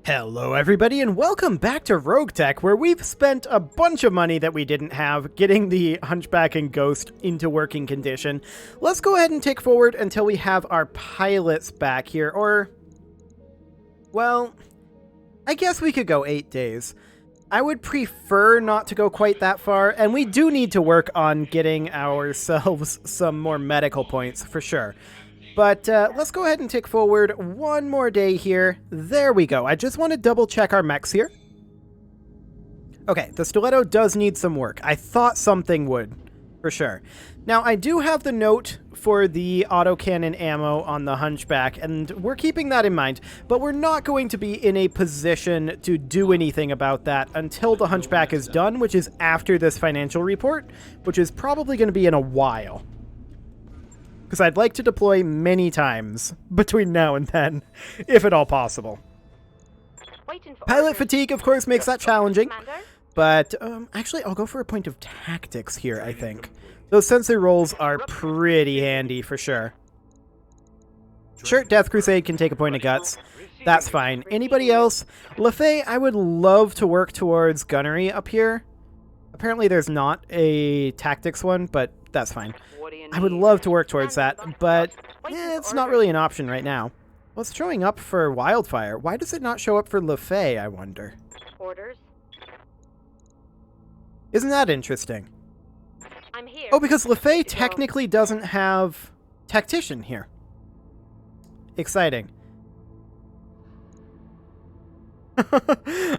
Hello everybody and welcome back to RogueTech, where we've spent a bunch of money that we didn't have getting the Hunchback and Ghost into working condition. Let's go ahead and take forward until we have our pilots back here, or... well, I guess we could go 8 days. I would prefer not to go quite that far, and we do need to work on getting ourselves some more medical points, for sure. But let's go ahead and take forward one more day here. There we go. I just want to double check our mechs here. Okay, the stiletto does need some work. I thought something would, for sure. Now, I do have the note for the autocannon ammo on the Hunchback, and we're keeping that in mind, but we're not going to be in a position to do anything about that until the Hunchback is done, which is after this financial report, which is probably going to be in a while. Because I'd like to deploy many times between now and then, if at all possible. Pilot fatigue, of course, makes that challenging, but actually I'll go for a point of tactics here, I think. Those sensor rolls are pretty handy, for sure. Sure, Death Crusade can take a point of guts. That's fine. Anybody else? LaFay, I would love to work towards gunnery up here. Apparently there's not a tactics one, but that's fine. I would love to work towards that, but it's not really an option right now. Well, it's showing up for Wildfire. Why does it not show up for LaFay, I wonder? Orders. Isn't that interesting? I'm here. Oh, because LaFay technically doesn't have Tactician here. Exciting.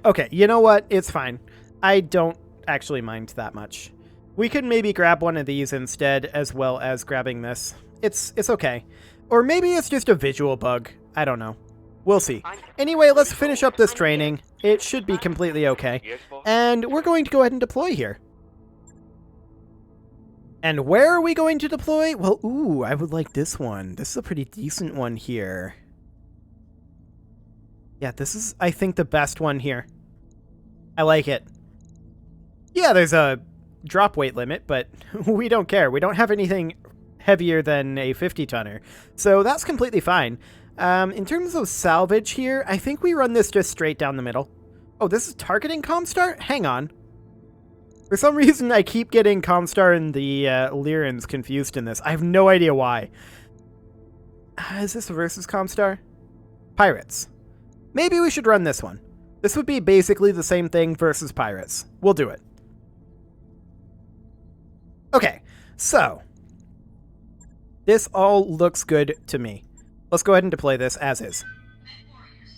Okay, you know what? It's fine. I don't actually mind that much. We could maybe grab one of these instead, as well as grabbing this. It's okay. Or maybe it's just a visual bug. I don't know. We'll see. Anyway, let's finish up this training. It should be completely okay. And we're going to go ahead and deploy here. And where are we going to deploy? Well, ooh, I would like this one. This is a pretty decent one here. Yeah, this is, I think, the best one here. I like it. Yeah, there's a drop weight limit, but we don't care. We don't have anything heavier than a 50-tonner, so that's completely fine. In terms of salvage here, I think we run this just straight down the middle. Oh, this is targeting Comstar? Hang on. For some reason, I keep getting Comstar and the Lyrans confused in this. I have no idea why. Is this versus Comstar? Pirates. Maybe we should run this one. This would be basically the same thing versus Pirates. We'll do it. Okay, so this all looks good to me. Let's go ahead and deploy this as is.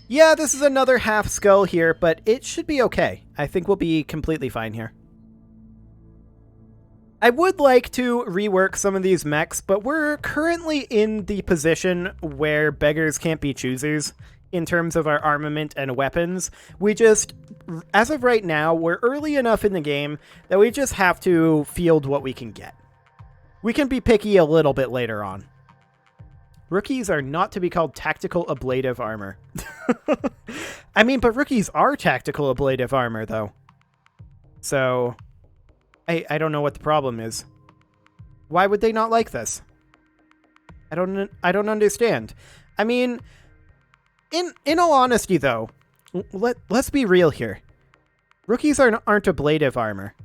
Yeah, this is another half skull here, but it should be okay. I think we'll be completely fine here. I would like to rework some of these mechs, but we're currently in the position where beggars can't be choosers in terms of our armament and weapons. We just, as of right now, we're early enough in the game that we just have to field what we can get. We can be picky a little bit later on. Rookies are not to be called tactical ablative armor. I mean, but rookies are tactical ablative armor, though. So, I don't know what the problem is. Why would they not like this? I don't understand. I mean, in all honesty, though, let's be real here. Rookies aren't ablative armor.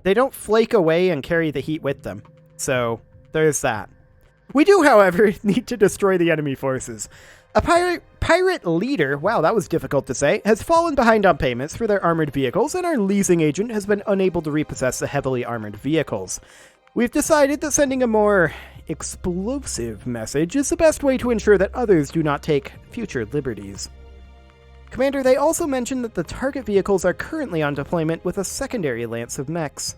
They don't flake away and carry the heat with them. So, there's that. We do, however, need to destroy the enemy forces. A pirate leader, wow, that was difficult to say, has fallen behind on payments for their armored vehicles, and our leasing agent has been unable to repossess the heavily armored vehicles. We've decided that sending a more explosive message is the best way to ensure that others do not take future liberties. Commander, they also mentioned that the target vehicles are currently on deployment with a secondary lance of mechs.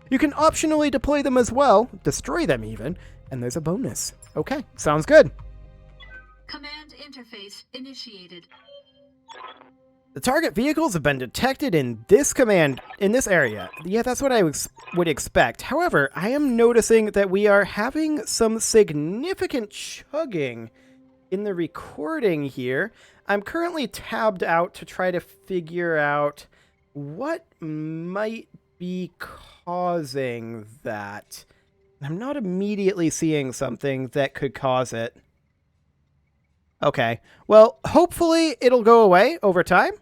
You can optionally deploy them as well, destroy them even, and there's a bonus. Okay, sounds good. Command interface initiated. The target vehicles have been detected in this area. Yeah, that's what I would expect. However, I am noticing that we are having some significant chugging in the recording here. I'm currently tabbed out to try to figure out what might be causing that. I'm not immediately seeing something that could cause it. Okay. Well, hopefully it'll go away over time.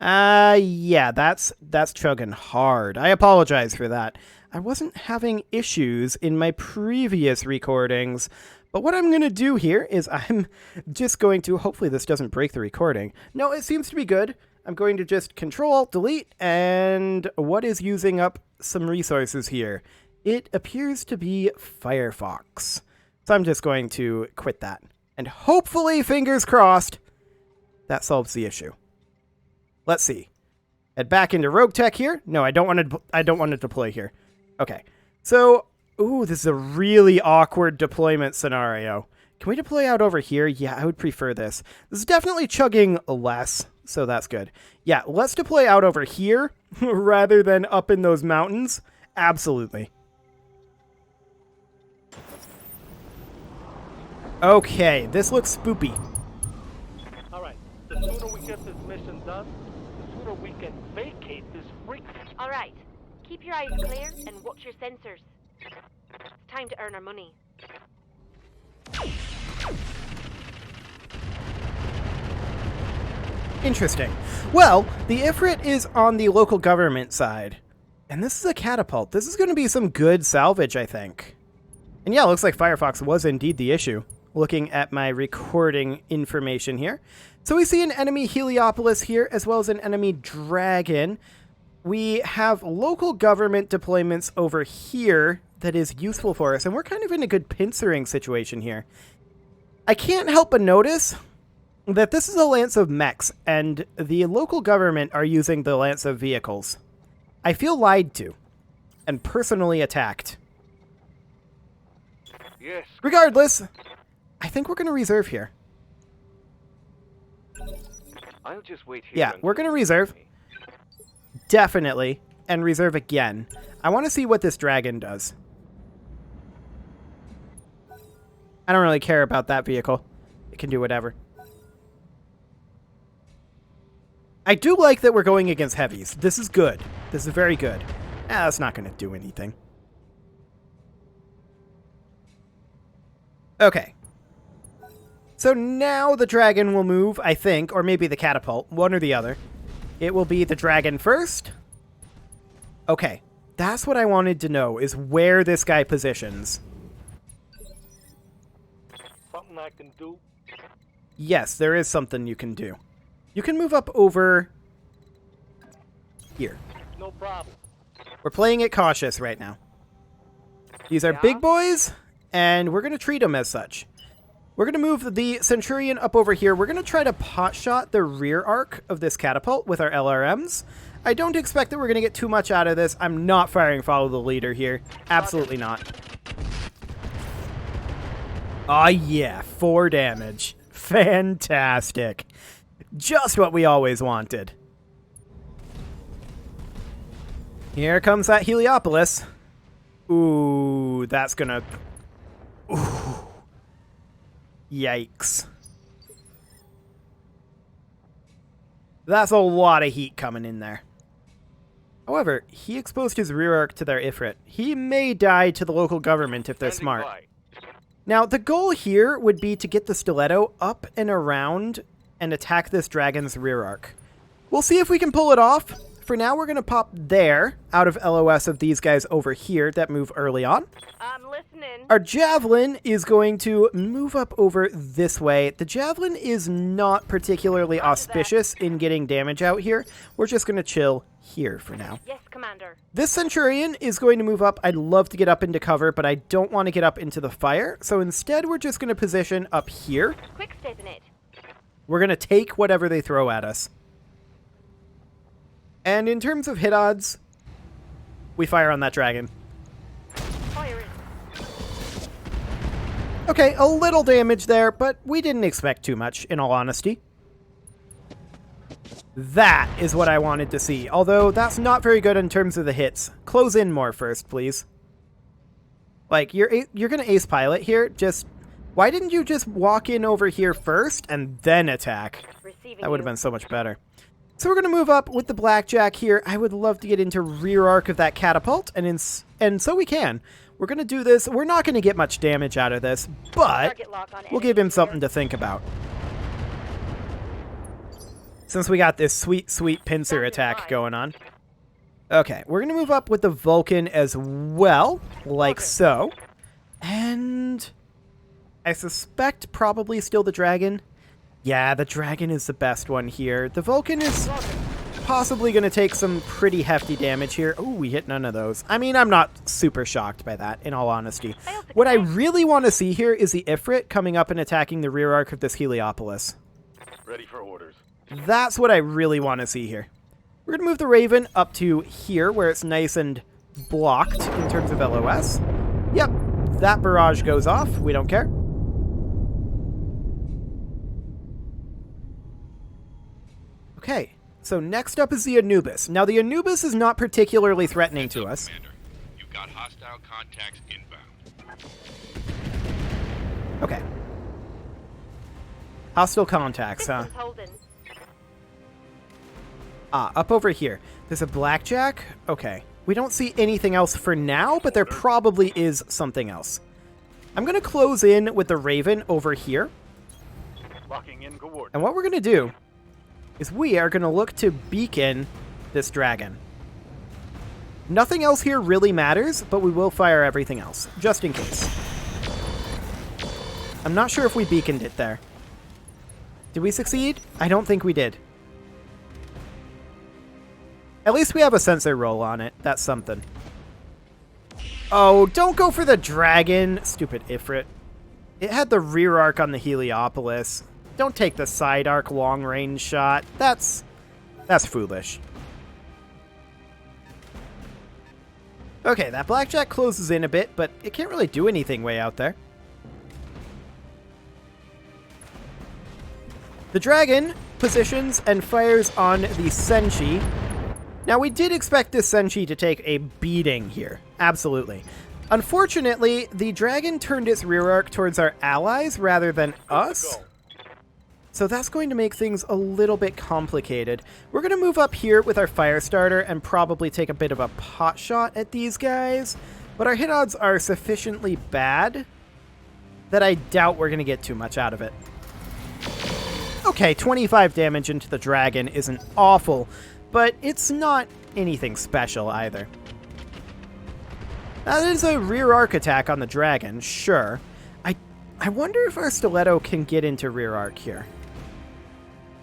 Yeah, that's chugging hard. I apologize for that. I wasn't having issues in my previous recordings. But what I'm going to do here is I'm just going to, hopefully this doesn't break the recording. No, it seems to be good. I'm going to just Control-Delete, and what is using up some resources here? It appears to be Firefox. So I'm just going to quit that. And hopefully, fingers crossed, that solves the issue. Let's see. Head back into RogueTech here. No, I don't want to deploy here. Okay. So, ooh, this is a really awkward deployment scenario. Can we deploy out over here? Yeah, I would prefer this. This is definitely chugging less, so that's good. Yeah, let's deploy out over here rather than up in those mountains. Absolutely. Okay, this looks spoopy. All right, the sooner we get this mission done, the sooner we can vacate this freak. All right. Keep your eyes clear and watch your sensors. It's time to earn our money. Interesting. Well, the Ifrit is on the local government side. And this is a catapult. This is going to be some good salvage, I think. And yeah, it looks like Firefox was indeed the issue. Looking at my recording information here. So we see an enemy Heliopolis here, as well as an enemy Dragon. We have local government deployments over here that is useful for us, and we're kind of in a good pincering situation here. I can't help but notice that this is a lance of mechs, and the local government are using the lance of vehicles. I feel lied to, and personally attacked. Yes. Regardless, I think we're going to reserve here. I'll just wait here. Yeah, we're going to reserve. Definitely. And reserve again. I want to see what this dragon does. I don't really care about that vehicle. It can do whatever. I do like that we're going against heavies. This is good. This is very good. That's not going to do anything. Okay. So now the dragon will move, I think, or maybe the catapult, one or the other. It will be the dragon first. Okay, that's what I wanted to know, is where this guy positions. Something I can do? Yes, there is something you can do. You can move up over here. No problem. We're playing it cautious right now. These are big boys, and we're going to treat them as such. We're going to move the Centurion up over here. We're going to try to pot-shot the rear arc of this catapult with our LRMs. I don't expect that we're going to get too much out of this. I'm not firing follow the leader here. Absolutely not. Ah, yeah, 4 damage. Fantastic. Just what we always wanted. Here comes that Heliopolis. Ooh, that's gonna... Ooh. Yikes. That's a lot of heat coming in there. However, he exposed his rear arc to their Ifrit. He may die to the local government if they're smart. Now, the goal here would be to get the stiletto up and around and attack this dragon's rear arc. We'll see if we can pull it off. For now, we're going to pop there out of LOS of these guys over here that move early on. I'm listening. Our javelin is going to move up over this way. The javelin is not particularly auspicious in getting damage out here. We're just going to chill here for now. Yes, Commander. This Centurion is going to move up. I'd love to get up into cover, but I don't want to get up into the fire. So instead, we're just going to position up here. Quick step in it. We're going to take whatever they throw at us. And in terms of hit odds, we fire on that dragon. Fire in. Okay, a little damage there, but we didn't expect too much, in all honesty. That is what I wanted to see, although that's not very good in terms of the hits. Close in more first, please. Like, you're going to ace pilot here. Just, why didn't you just walk in over here first and then attack? Receiving That would have you. been so much better. So we're going to move up with the blackjack here. I would love to get into rear arc of that catapult, and so we can. We're going to do this. We're not going to get much damage out of this, but Target lock on we'll enemy give him clear. something to think about. Since we got this sweet, sweet pincer attack going on. Okay, we're going to move up with the Vulcan as well, like so. And I suspect probably still the Dragon. Yeah, the Dragon is the best one here. The Vulcan is possibly going to take some pretty hefty damage here. Oh, we hit none of those. I mean, I'm not super shocked by that, in all honesty. What I really want to see here is the Ifrit coming up and attacking the rear arc of this Heliopolis. Ready for orders. That's what I really want to see here. We're going to move the Raven up to here, where it's nice and blocked in terms of LOS. Yep, that barrage goes off. We don't care. Okay, so next up is the Anubis. Now, the Anubis is not particularly threatening to us. Commander, you've got hostile contacts inbound. Okay. Hostile contacts, huh? Systems holding. Ah, up over here. There's a blackjack? Okay. We don't see anything else for now, but there probably is something else. I'm going to close in with the Raven over here. Locking in coordinates. And what we're going to do is we are going to look to beacon this dragon. Nothing else here really matters, but we will fire everything else, just in case. I'm not sure if we beaconed it there. Did we succeed? I don't think we did. At least we have a sensor roll on it. That's something. Oh, don't go for the dragon. Stupid Ifrit. It had the rear arc on the Heliopolis. Don't take the side arc long range shot. That's foolish. Okay, that blackjack closes in a bit, but it can't really do anything way out there. The dragon positions and fires on the Senshi. Now, we did expect this Senshi to take a beating here. Absolutely. Unfortunately, the dragon turned its rear arc towards our allies rather than us. So that's going to make things a little bit complicated. We're going to move up here with our fire starter and probably take a bit of a pot shot at these guys. But our hit odds are sufficiently bad that I doubt we're going to get too much out of it. Okay, 25 damage into the dragon isn't awful, but it's not anything special either. That is a rear arc attack on the dragon, sure. I wonder if our stiletto can get into rear arc here.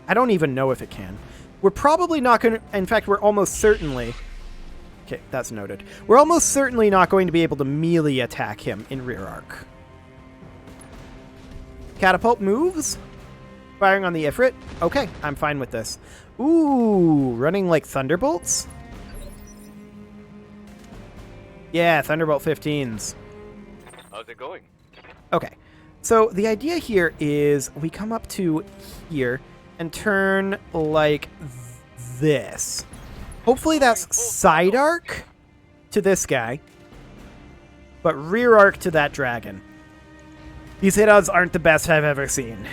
I don't even know if it can. We're probably not going to... In fact, we're almost certainly... Okay, that's noted. We're almost certainly not going to be able to melee attack him in rear arc. Catapult moves. Firing on the Ifrit. Okay, I'm fine with this. Ooh, running like Thunderbolts? Yeah, Thunderbolt 15s. How's it going? Okay, so the idea here is we come up to here and turn like this. Hopefully that's side arc to this guy, but rear arc to that dragon. These hit odds aren't the best I've ever seen,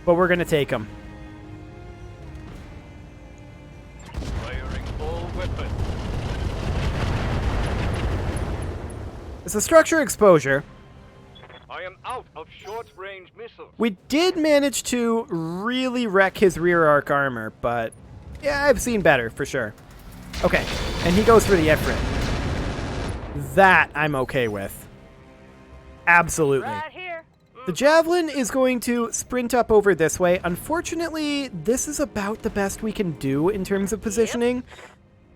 but we're going to take them. Firing all weapons. It's a structure exposure. I am out of short-range missiles. We did manage to really wreck his rear arc armor, but yeah, I've seen better for sure. Okay, and he goes for the Ifrit. That I'm okay with. Absolutely. Right here. The Javelin is going to sprint up over this way. Unfortunately, this is about the best we can do in terms of positioning.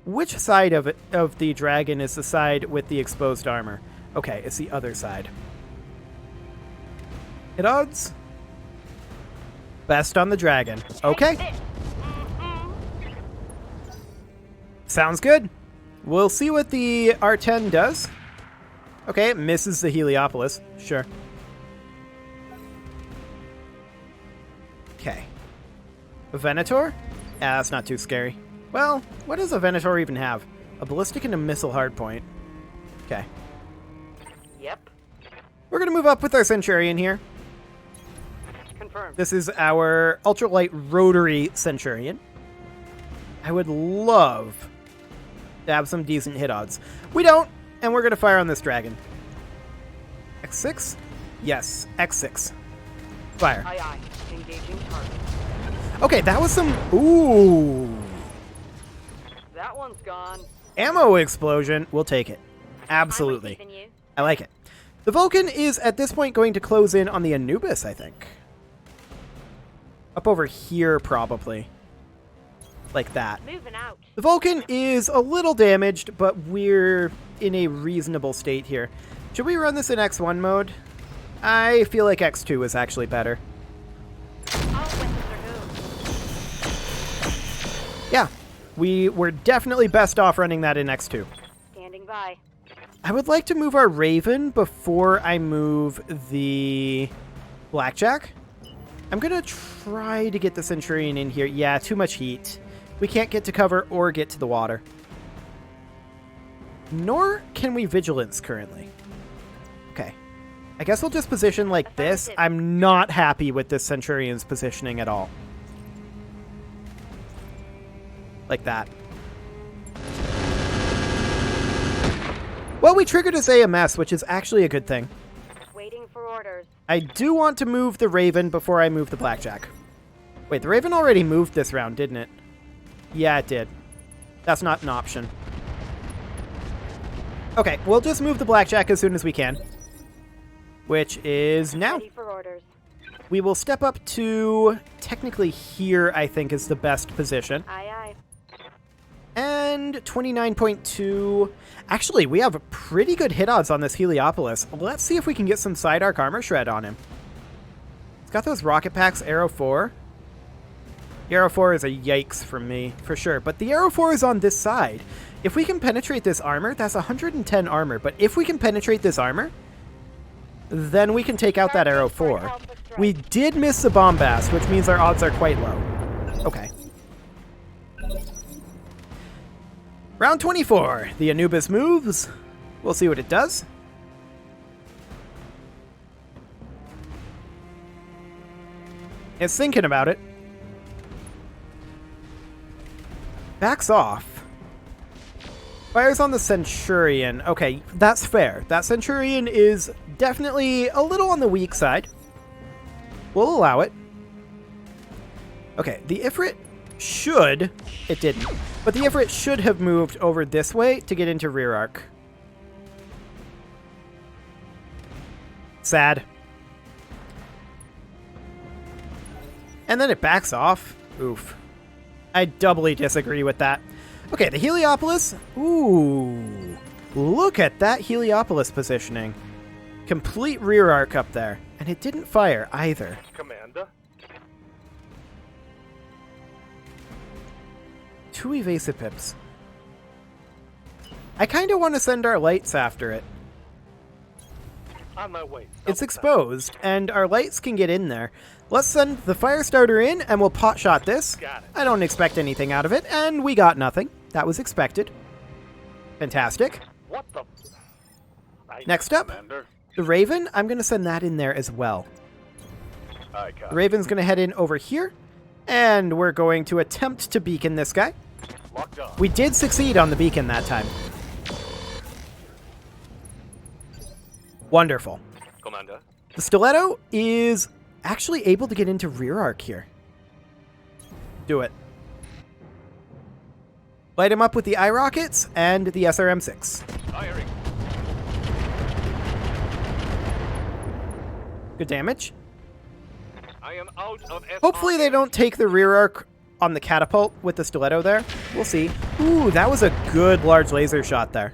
Which side of the dragon is the side with the exposed armor? Okay, it's the other side. Hit odds? Best on the dragon. Okay. Sounds good. We'll see what the R10 does. Okay, it misses the Heliopolis. Sure. Okay. A Venator? Yeah, that's not too scary. Well, what does a Venator even have? A ballistic and a missile hardpoint. Okay. Yep. We're going to move up with our Centurion here. Confirmed. This is our ultralight rotary Centurion. I would love to have some decent hit odds. We don't. and we're going to fire on this dragon. X6? Yes, X6. Fire. Aye, aye. Engaging target. Okay, that was some... Ooh. That one's gone. Ammo explosion. We'll take it. Absolutely. I'm receiving you. I like it. The Vulcan is, at this point, going to close in on the Anubis, I think. Up over here, probably. Like that. Moving out. The Vulcan is a little damaged, but we're in a reasonable state here. Should we run this in X1 mode? I feel like X2 is actually better. All weapons are home. Yeah, we were definitely best off running that in X2. Standing by. I would like to move our Raven before I move the Blackjack. I'm going to try to get the Centurion in here. Yeah, too much heat. We can't get to cover or get to the water. Nor can we Vigilance currently. Okay. I guess we'll just position like this. I'm not happy with this Centurion's positioning at all. Like that. Well, we triggered his AMS, which is actually a good thing. Waiting for orders. I do want to move the Raven before I move the Blackjack. Wait, the Raven already moved this round, didn't it? Yeah, it did. That's not an option. Okay, we'll just move the Blackjack as soon as we can. Which is now. Ready for orders. We will step up to, technically here, I think, is the best position. Aye, aye. And 29.2. Actually, we have pretty good hit odds on this Heliopolis. Let's see if we can get some side arc armor shred on him. It's got those rocket packs, Arrow 4. The Arrow 4 is a yikes from me, for sure. But the Arrow 4 is on this side. If we can penetrate this armor, that's 110 armor. But if we can penetrate this armor, then we can take out that Arrow 4. We did miss the Bombast, which means our odds are quite low. Okay. Round 24. The Anubis moves. We'll see what it does. It's thinking about it. Backs off. Fires on the Centurion. Okay, that's fair. That Centurion is definitely a little on the weak side. We'll allow it. Okay, the Ifrit should... It didn't. But the Ifrit should have moved over this way to get into rear arc. Sad. And then it backs off. Oof. I doubly disagree with that. Okay, the Heliopolis. Ooh. Look at that Heliopolis positioning. Complete rear arc up there. And it didn't fire either. Commander. 2 evasive pips. I kind of want to send our lights after it. On my way. It's exposed, and our lights can get in there. Let's send the fire starter in, and we'll pot shot this. Got it. I don't expect anything out of it, and we got nothing. That was expected. Fantastic. What the? Next up, Commander. the Raven. I'm going to send that in there as well. Aye, The Raven's going to head in over here, and we're going to attempt to beacon this guy. Locked on. We did succeed on the beacon that time. Wonderful. Commander. The Stiletto is actually able to get into rear arc here. Do it. Light him up with the eye rockets and the SRM-6. Firing. Good damage. I am out of Hopefully they don't take the rear arc on the catapult with the Stiletto there. We'll see. Ooh, that was a good large laser shot there.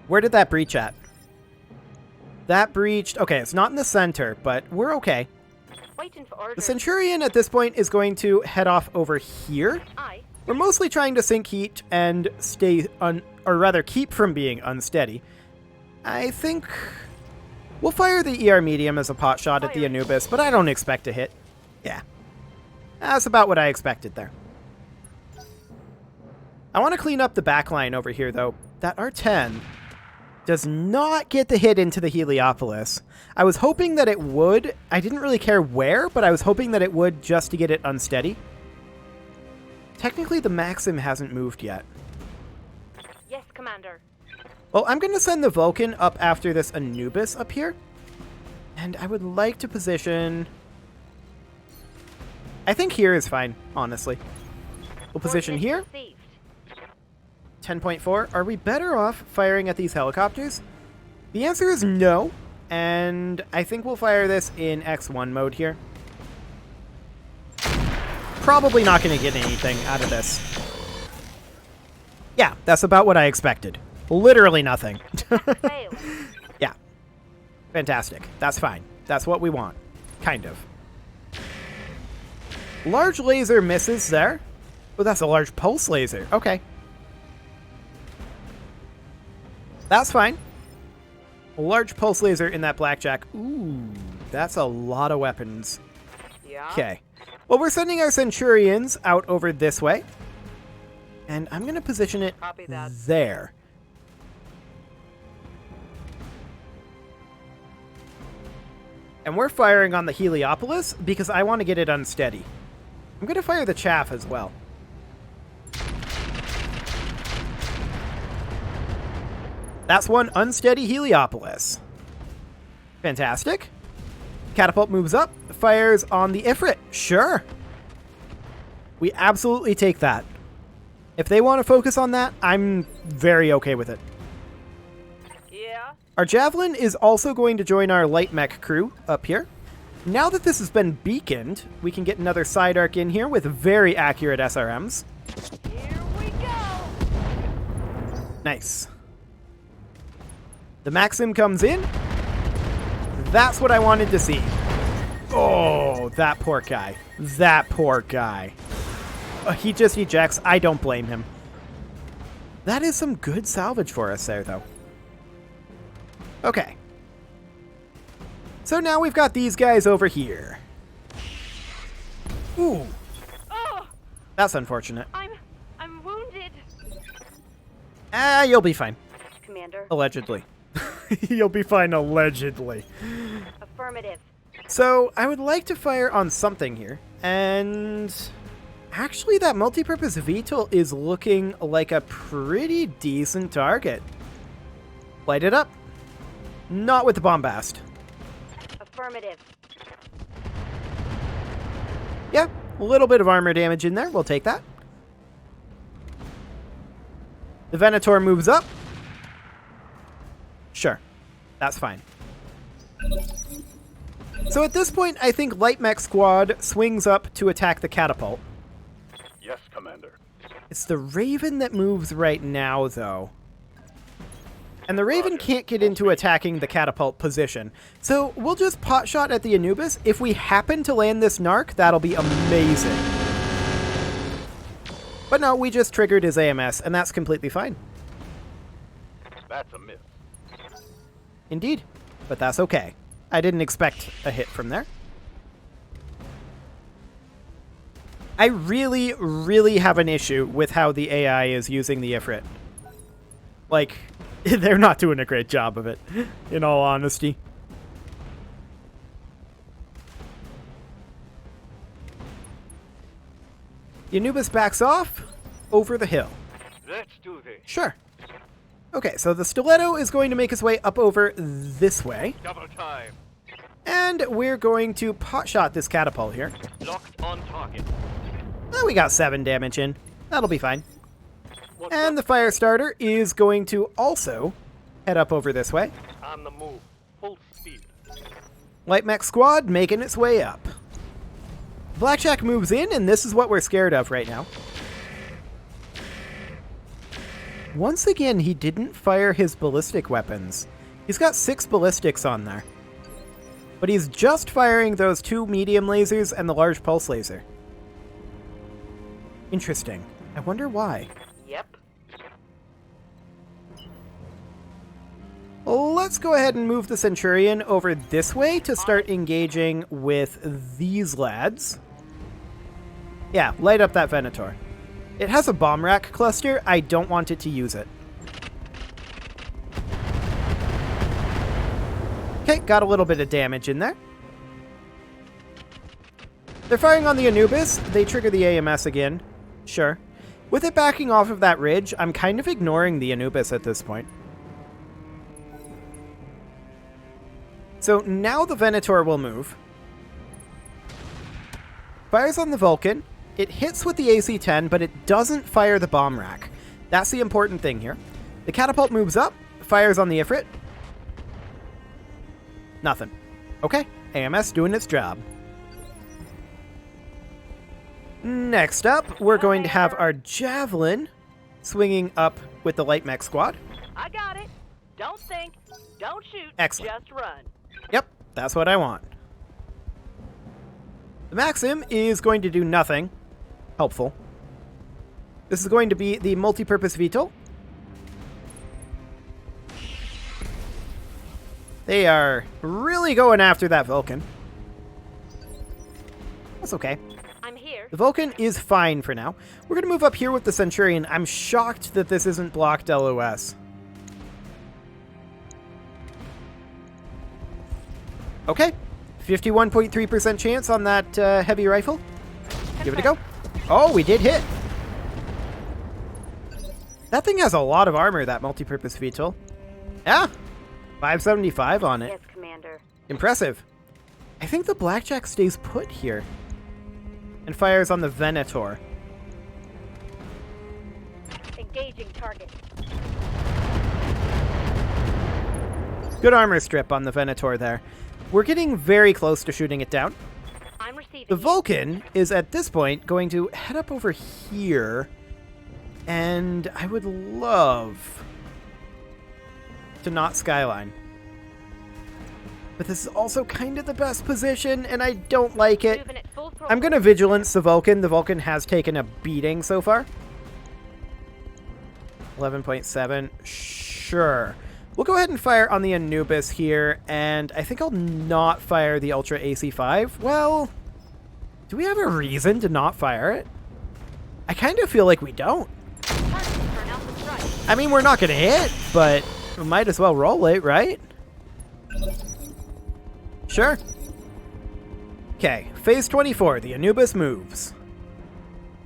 Where did that breach at? That breached... Okay, it's not in the center, but we're okay. Waiting for The orders. Centurion at this point is going to head off over here. Aye. We're mostly trying to sink heat and stay or rather keep from being unsteady. I think we'll fire the ER medium as a pot shot at the Anubis, but I don't expect to hit. Yeah. That's about what I expected there. I want to clean up the backline over here, though. That R10 does not get the hit into the Heliopolis. I was hoping that it would. I didn't really care where, but I was hoping that it would just to get it unsteady. Technically, the Maxim hasn't moved yet. Yes, Commander. Well, I'm going to send the Vulcan up after this Anubis up here. And I would like to position... I think here is fine, honestly. We'll position here. Received. 10.4. Are we better off firing at these helicopters? The answer is no. And I think we'll fire this in X1 mode here. Probably not going to get anything out of this. Yeah, that's about what I expected. Literally nothing. Failed. Yeah. Fantastic. That's fine. That's what we want. Kind of. Large laser misses there. Oh, that's a large pulse laser. Okay. That's fine. A large pulse laser in that blackjack. Ooh, that's a lot of weapons. Yeah. Okay. Well, we're sending our Centurions out over this way. And I'm going to position it Copy that. there. And we're firing on the Heliopolis because I want to get it unsteady. I'm going to fire the chaff as well. That's one unsteady Heliopolis. Fantastic. Catapult moves up, fires on the Ifrit. Sure. We absolutely take that. If they want to focus on that, I'm very okay with it. Yeah. Our Javelin is also going to join our light mech crew up here. Now that this has been beaconed, we can get another side arc in here with very accurate SRMs. Here we go. Nice. The Maxim comes in. That's what I wanted to see. Oh, that poor guy. That poor guy. He just ejects. I don't blame him. That is some good salvage for us there, though. Okay. So now we've got these guys over here. Ooh. Oh, That's unfortunate. I'm wounded. You'll be fine. Commander. Allegedly. You'll be fine, allegedly. Affirmative. So, I would like to fire on something here. And... actually, that multipurpose VTOL is looking like a pretty decent target. Light it up. Not with the bombast. Affirmative. Yeah, a little bit of armor damage in there. We'll take that. The Venator moves up. Sure. That's fine. So at this point, I think Light Mech Squad swings up to attack the catapult. Yes, Commander. It's the Raven that moves right now, though. And the Raven can't get into attacking the catapult position. So we'll just pot shot at the Anubis. If we happen to land this narc, that'll be amazing. But no, we just triggered his AMS, and that's completely fine. That's a miss. Indeed. But that's okay. I didn't expect a hit from there. I really, really have an issue with how the AI is using the Ifrit. Like, they're not doing a great job of it, in all honesty. The Anubis backs off over the hill. Let's do this. Sure. Okay, so the Stiletto is going to make its way up over this way. Double time. And we're going to potshot this catapult here. Locked on target. We got 7 damage in. That'll be fine. What's And the up? Firestarter is going to also head up over this way. On the move. Full speed. Light Mech Squad making its way up. Blackjack moves in, and this is what we're scared of right now. Once again, he didn't fire his ballistic weapons. He's got 6 ballistics on there. But he's just firing those 2 medium lasers and the large pulse laser. Interesting. I wonder why. Yep. Let's go ahead and move the Centurion over this way to start engaging with these lads. Yeah, light up that Venator. It has a bomb rack cluster. I don't want it to use it. Okay, got a little bit of damage in there. They're firing on the Anubis. They trigger the AMS again. Sure. With it backing off of that ridge, I'm kind of ignoring the Anubis at this point. So now the Venator will move. Fires on the Vulcan. It hits with the AC-10, but it doesn't fire the bomb rack. That's the important thing here. The catapult moves up, fires on the Ifrit. Nothing. Okay, AMS doing its job. Next up, we're going to have our Javelin swinging up with the Light Mech Squad. I got it. Don't think. Don't shoot. Excellent. Just run. Yep, that's what I want. The Maxim is going to do nothing helpful. This is going to be the multi-purpose VTOL. They are really going after that Vulcan. That's okay. I'm here. The Vulcan is fine for now. We're going to move up here with the Centurion. I'm shocked that this isn't blocked LOS. Okay. 51.3% chance on that heavy rifle. Give it a go. Oh, we did hit. That thing has a lot of armor, that multi-purpose VTOL. Yeah. 575 on it. Yes, Commander. Impressive. I think the Blackjack stays put here and fires on the Venator. Engaging target. Good armor strip on the Venator there. We're getting very close to shooting it down. I'm receiving. The Vulcan is at this point going to head up over here, and I would love to not skyline. But this is also kind of the best position, and I don't like it. Moving at full throttle. I'm going to Vigilance the Vulcan. The Vulcan has taken a beating so far. 11.7. Sure. We'll go ahead and fire on the Anubis here, and I think I'll not fire the Ultra AC-5. Well, do we have a reason to not fire it? I kind of feel like we don't. Target for an alpha strike. I mean, we're not going to hit, but we might as well roll it, right? Sure. Okay, phase 24, the Anubis moves.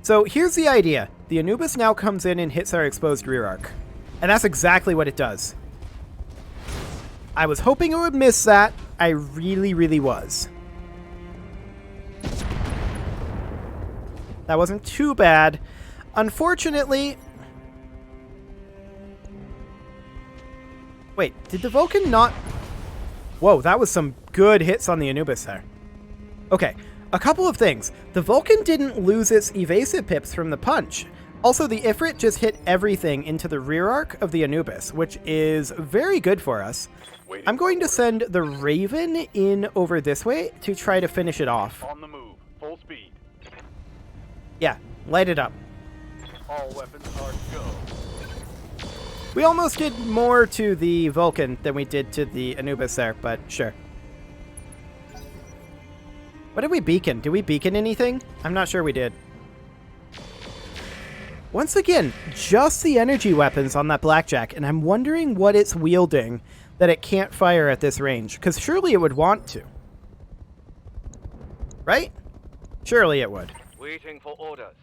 So here's the idea. The Anubis now comes in and hits our exposed rear arc. And that's exactly what it does. I was hoping it would miss that. I really, really was. That wasn't too bad. Unfortunately... Wait, did the Vulcan not... Whoa, that was some good hits on the Anubis there. Okay, a couple of things. The Vulcan didn't lose its evasive pips from the punch. Also, the Ifrit just hit everything into the rear arc of the Anubis, which is very good for us. I'm going to send the Raven in over this way to try to finish it off. On the move. Full speed. Yeah, light it up. All weapons are go. We almost did more to the Vulcan than we did to the Anubis there, but sure. What did we beacon? Did we beacon anything? I'm not sure we did. Once again, just the energy weapons on that Blackjack, and I'm wondering what it's wielding that it can't fire at this range, because surely it would want to. Right? Surely it would. Waiting for orders.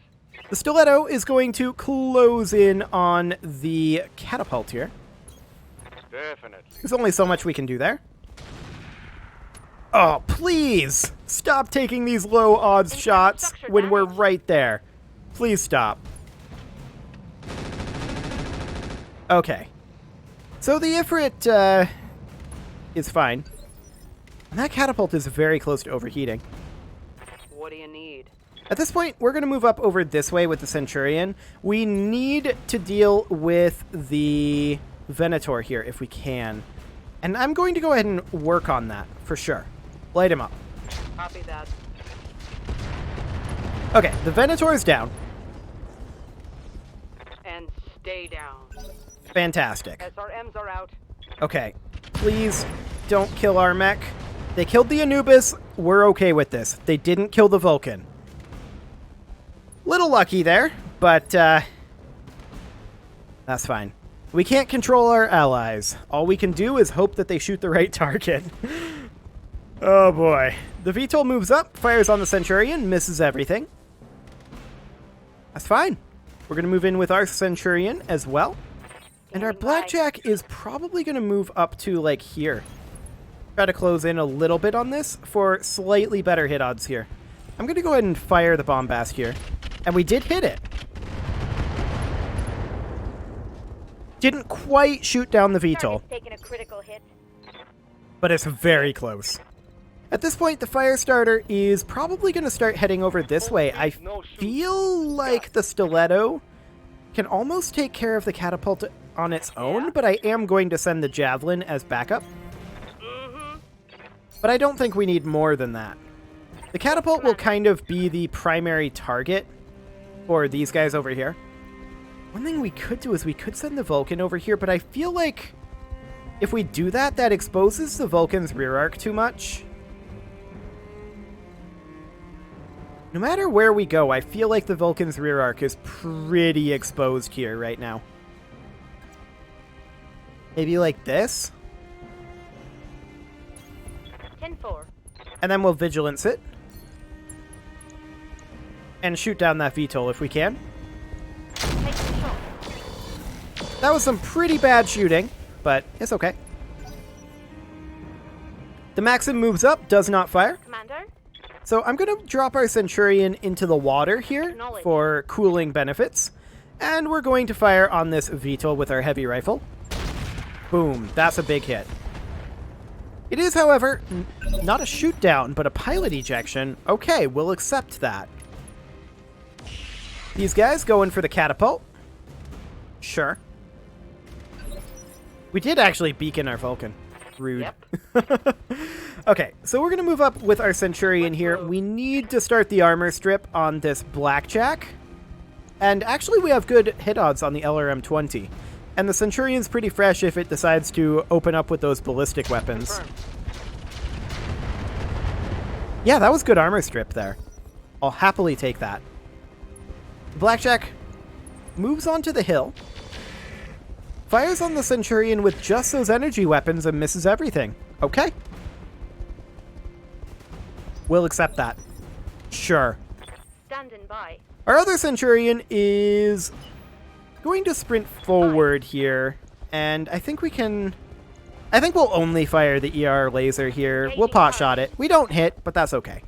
The Stiletto is going to close in on the catapult here. Definitely. There's only so much we can do there. Oh, please! Stop taking these low odds shots when we're right there. Please stop. Okay. So the Ifrit is fine. And that catapult is very close to overheating. What do you need? At this point, we're going to move up over this way with the Centurion. We need to deal with the Venator here if we can. And I'm going to go ahead and work on that for sure. Light him up. Copy that. Okay, the Venator is down. And stay down. Fantastic. SRMs are out. Okay, please don't kill our mech. They killed the Anubis. We're okay with this. They didn't kill the Vulcan. Little lucky there, but that's fine. We can't control our allies. All we can do is hope that they shoot the right target. Oh boy. The VTOL moves up, fires on the Centurion, misses everything. That's fine. We're going to move in with our Centurion as well. And our Blackjack is probably going to move up to, like, here. Try to close in a little bit on this for slightly better hit odds here. I'm going to go ahead and fire the Bombast here. And we did hit it. Didn't quite shoot down the VTOL. Target's taking a critical hit. But it's very close. At this point, the Firestarter is probably going to start heading over this way. I feel like the Stiletto can almost take care of the catapult on its own, but I am going to send the Javelin as backup. But I don't think we need more than that. The catapult will kind of be the primary target for these guys over here. One thing we could do is we could send the Vulcan over here, but I feel like if we do that, that exposes the Vulcan's rear arc too much. No matter where we go, I feel like the Vulcan's rear arc is pretty exposed here right now. Maybe like this? 10-4. And then we'll Vigilance it. And shoot down that VTOL if we can. Take the shot. That was some pretty bad shooting, but it's okay. The Maxim moves up, does not fire. Commander? So I'm going to drop our Centurion into the water here for cooling benefits. And we're going to fire on this VTOL with our heavy rifle. Boom, that's a big hit. It is, however, not a shoot down, but a pilot ejection. Okay, we'll accept that. These guys going for the catapult. Sure. We did actually beacon our Vulcan. Rude. Yep. Okay, so we're going to move up with our Centurion here. We need to start the armor strip on this Blackjack. And actually we have good hit odds on the LRM-20. And the Centurion's pretty fresh if it decides to open up with those ballistic weapons. Confirmed. Yeah, that was good armor strip there. I'll happily take that. Blackjack moves onto the hill. Fires on the Centurion with just those energy weapons and misses everything. Okay. We'll accept that. Sure. Standing by. Our other Centurion is going to sprint forward here. And I think we can... I think we'll only fire the ER laser here. We'll pot shot it. We don't hit, but that's okay.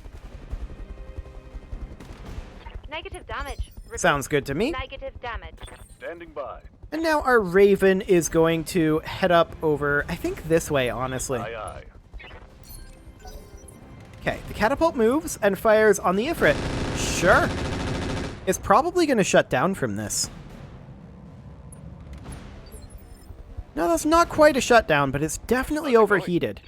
Negative damage. Repeat. Sounds good to me. Negative damage. Standing by. And now our Raven is going to head up over, I think this way, honestly. Aye, aye. Okay, the catapult moves and fires on the Ifrit. Sure. It's probably going to shut down from this. No, that's not quite a shutdown, but it's definitely overheated.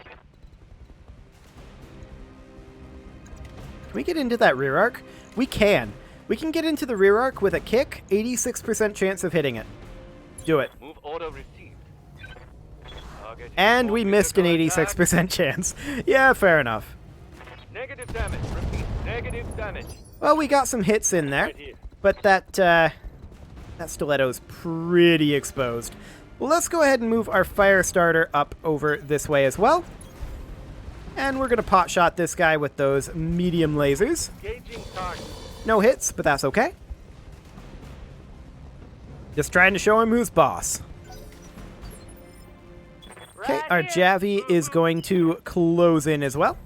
Can we get into that rear arc? We can. We can get into the rear arc with a kick, 86% chance of hitting it. Do it. Move order received. Target And we is missed an under attack. 86% chance. Yeah, fair enough. Negative damage. Repeat. Negative damage. Well, we got some hits in there, Right here. but that Stiletto's pretty exposed. Well, let's go ahead and move our Firestarter up over this way as well. And we're going to pot shot this guy with those medium lasers. Engaging target. No hits, but that's okay. Just trying to show him who's boss. Okay, Right our here. Javi is going to close in as well.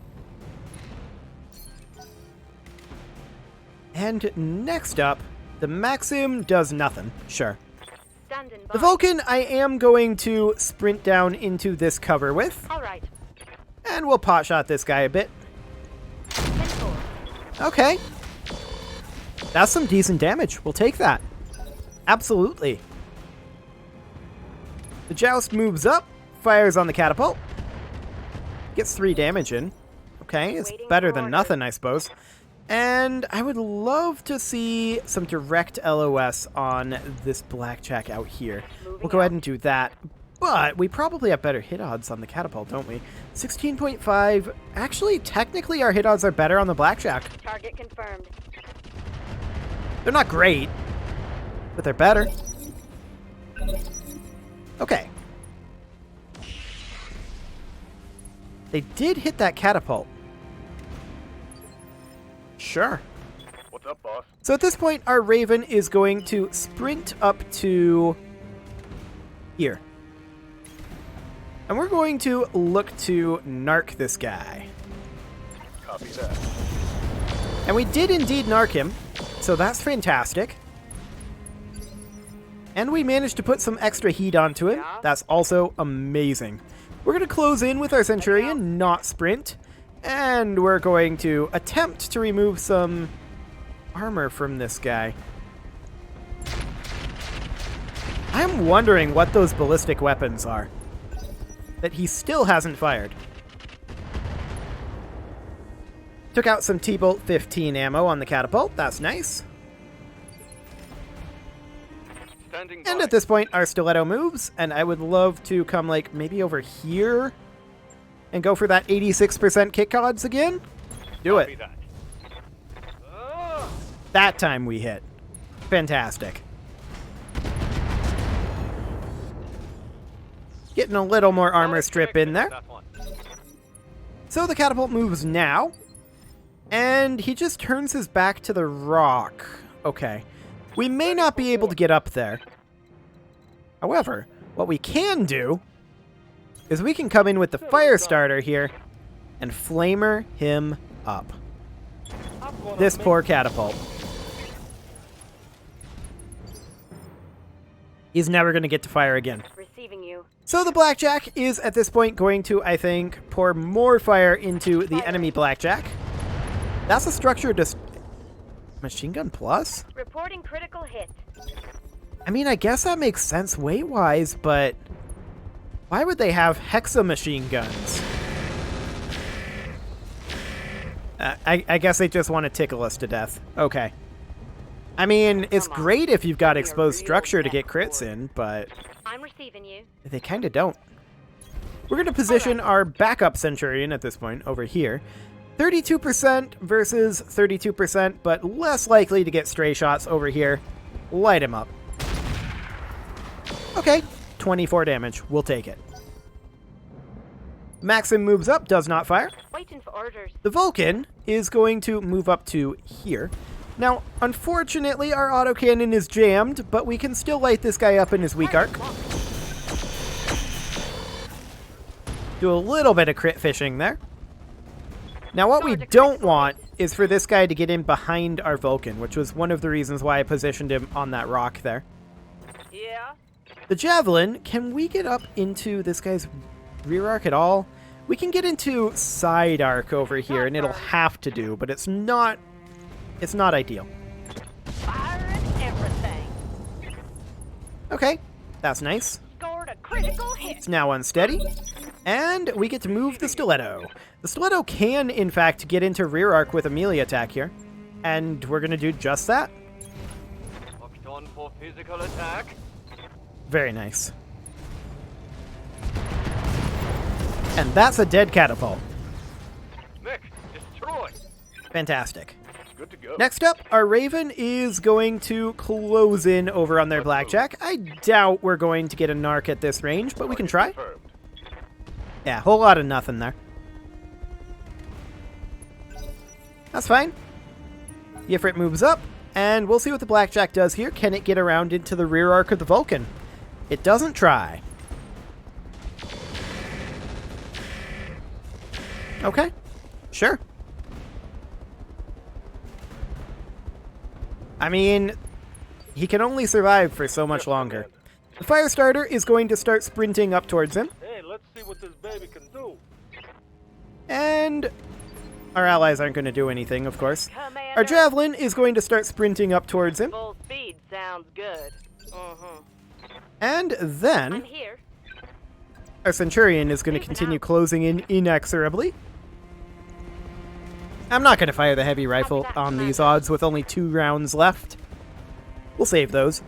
And next up, the Maxim does nothing. Sure. Standing by. The Vulcan, I am going to sprint down into this cover with. All right. And we'll pot shot this guy a bit. 10-4. Okay. That's some decent damage. We'll take that. Absolutely. The Joust moves up, fires on the catapult. Gets 3 damage in. Okay, it's Waiting better for than orders. nothing, I suppose. And I would love to see some direct LOS on this Blackjack out here. We'll go ahead and do that. But we probably have better hit odds on the catapult, don't we? 16.5. Actually, technically, our hit odds are better on the Blackjack. Target confirmed. They're not great, but they're better. Okay. They did hit that catapult. Sure. What's up, boss? So at this point, our Raven is going to sprint up to here. And we're going to look to narc this guy. Copy that. And we did indeed narc him, so that's fantastic. And we managed to put some extra heat onto it. That's also amazing. We're going to close in with our Centurion, not sprint. And we're going to attempt to remove some armor from this guy. I'm wondering what those ballistic weapons are that he still hasn't fired. Took out some T-Bolt 15 ammo on the catapult. That's nice. And at this point, our stiletto moves, and I would love to come, like, maybe over here and go for that 86% kick odds again. Do it. That time we hit. Fantastic. Getting a little more armor strip in there. So the catapult moves now, and he just turns his back to the rock. Okay. We may not be able to get up there. However, what we can do is we can come in with the fire starter here and flamer him up. This poor catapult. He's never going to get to fire again. Receiving you. So the Blackjack is at this point going to, I think, pour more fire into the enemy Blackjack. That's a structure Machine gun plus? Reporting critical hit. I mean, I guess that makes sense weight-wise, but why would they have hexa machine guns? I guess they just want to tickle us to death. Okay. I mean, it's great if you've got exposed structure to get crits in, but I'm receiving you. they kind of don't. We're going to position our backup Centurion at this point over here. 32% versus 32%, but less likely to get stray shots over here. Light him up. Okay, 24 damage. We'll take it. Maxim moves up, does not fire. Waiting for orders. The Vulcan is going to move up to here. Now, unfortunately, our autocannon is jammed, but we can still light this guy up in his weak arc. Do a little bit of crit fishing there. Now, what we don't want is for this guy to get in behind our Vulcan, which was one of the reasons why I positioned him on that rock there. Yeah. The Javelin, can we get up into this guy's rear arc at all? We can get into side arc over here, and it'll have to do, but it's not ideal. Firing everything. Okay, that's nice. Scored a critical hit. It's now unsteady. And we get to move the Stiletto. The Stiletto can, in fact, get into rear arc with a melee attack here. And we're going to do just that. Locked on for physical attack. Very nice. And that's a dead catapult. Mech, destroy. Fantastic. Good to go. Next up, our Raven is going to close in over on their Blackjack. I doubt we're going to get a narc at this range, but we can try. Confirmed. Yeah, whole lot of nothing there. That's fine. The Ifrit moves up, and we'll see what the Blackjack does here. Can it get around into the rear arc of the Vulcan? It doesn't try. Okay, sure. I mean, he can only survive for so much longer. The Firestarter is going to start sprinting up towards him. Hey, let's see what this baby can do. And our allies aren't going to do anything, of course. Commander. Our Javelin is going to start sprinting up towards him. Full speed sounds good. And I'm then here. our Centurion is going to continue closing in inexorably. I'm not going to fire the heavy rifle on these odds with only 2 rounds left. We'll save those.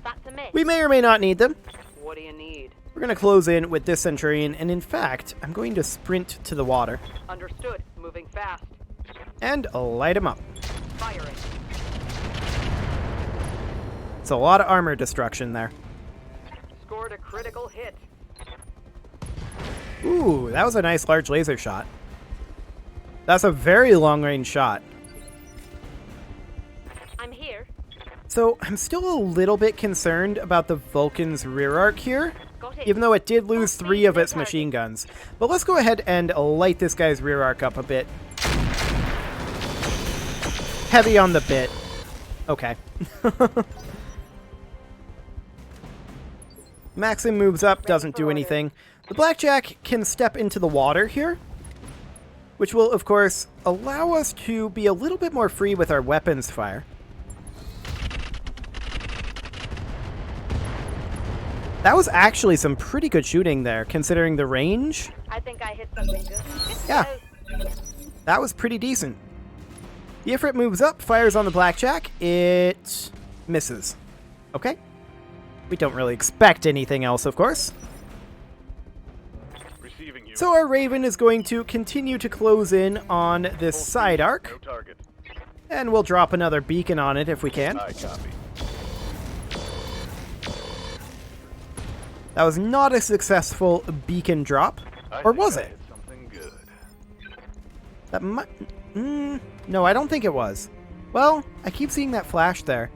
That's a miss. We may or may not need them. What do you need? We're going to close in with this Centurion, and in fact, I'm going to sprint to the water Understood. Moving fast. and light him up. Firing. It's a lot of armor destruction there. Scored a critical hit. Ooh, that was a nice large laser shot. That's a very long-range shot. So I'm still a little bit concerned about the Vulcan's rear arc here, Got it. even though it did lose 3 of its machine guns. But let's go ahead and light this guy's rear arc up a bit. Heavy on the bit. Okay. Maxim moves up, doesn't do anything. The Blackjack can step into the water here, which will, of course, allow us to be a little bit more free with our weapons fire. That was actually some pretty good shooting there, considering the range. I think I hit something good. Yeah. That was pretty decent. The Ifrit moves up, fires on the Blackjack. It misses. Okay. We don't really expect anything else, of course. Receiving you. So our Raven is going to continue to close in on this side arc. No target. And we'll drop another beacon on it if we can. I copy. That was not a successful beacon drop. Or was it? Something good. That might... no, I don't think it was. Well, I keep seeing that flash there.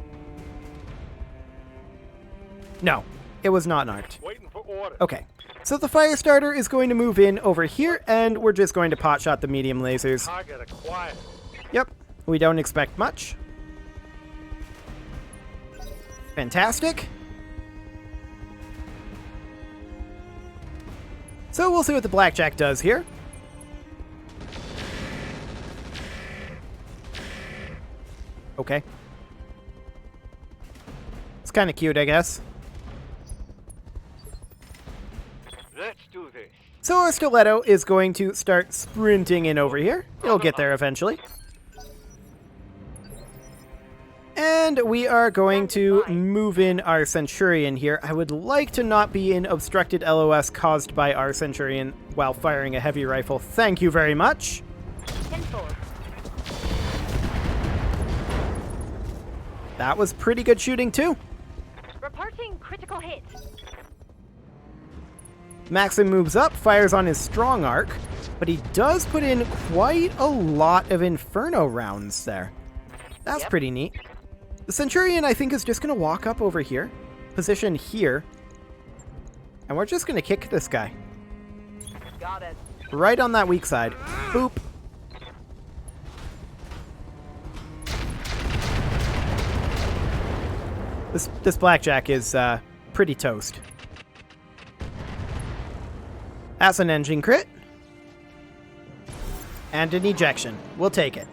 No, it was not narked. Waiting for order. Okay, so the fire starter is going to move in over here, and we're just going to potshot the medium lasers. Target acquired. Yep, we don't expect much. Fantastic. So we'll see what the Blackjack does here. Okay. It's kind of cute, I guess. Let's do this. So our Stiletto is going to start sprinting in over here. It'll get there eventually. And we are going to move in our Centurion here. I would like to not be in obstructed LOS caused by our Centurion while firing a heavy rifle. Thank you very much. 10-4. That was pretty good shooting too. Reporting critical hit. Maxim moves up, fires on his strong arc, but he does put in quite a lot of Inferno rounds there. That's pretty neat. The Centurion, I think, is just going to walk up over here, position here, and we're just going to kick this guy. Got it. Right on that weak side. Boop. This Blackjack is pretty toast. That's an engine crit. And an ejection. We'll take it.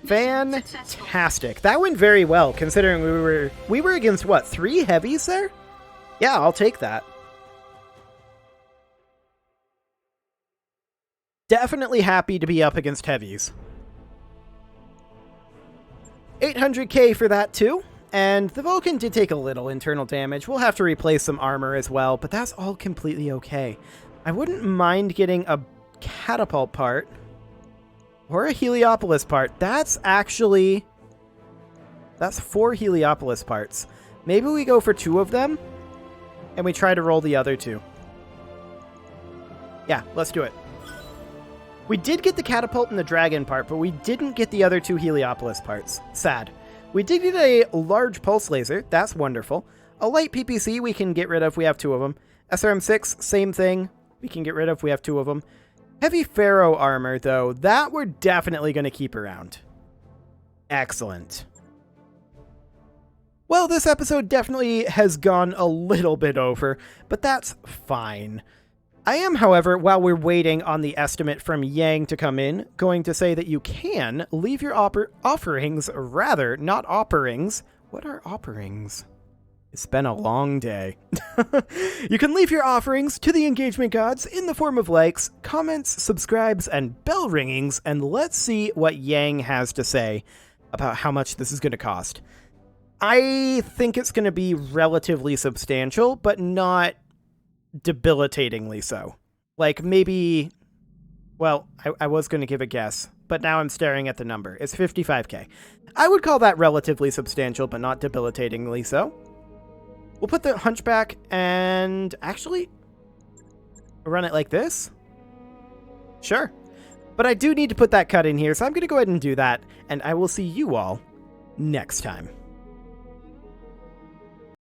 Fantastic. That went very well, considering we were against, what, 3 heavies there? Yeah, I'll take that. Definitely happy to be up against heavies. 800k for that, too. And the Vulcan did take a little internal damage. We'll have to replace some armor as well, but that's all completely okay. I wouldn't mind getting a catapult part. Or a Heliopolis part. That's 4 Heliopolis parts. Maybe we go for 2 of them, and we try to roll the other 2. Yeah, let's do it. We did get the catapult and the dragon part, but we didn't get the other 2 Heliopolis parts. Sad. We did get a large pulse laser. That's wonderful. A light PPC we can get rid of. We have 2 of them. SRM-6, same thing. We can get rid of. We have 2 of them. Heavy ferro armor, though, that we're definitely going to keep around. Excellent. Well, this episode definitely has gone a little bit over, but that's fine. I am, however, while we're waiting on the estimate from Yang to come in, going to say that you can leave your offerings, rather, not offerings. What are offerings? It's been a long day. You can leave your offerings to the engagement gods in the form of likes, comments, subscribes, and bell ringings, and let's see what Yang has to say about how much this is going to cost. I think it's going to be relatively substantial, but not debilitatingly so. Like, maybe... Well, I was going to give a guess, but now I'm staring at the number. It's 55k. I would call that relatively substantial, but not debilitatingly so. We'll put the Hunchback and actually run it like this. Sure. But I do need to put that cut in here, so I'm going to go ahead and do that, and I will see you all next time.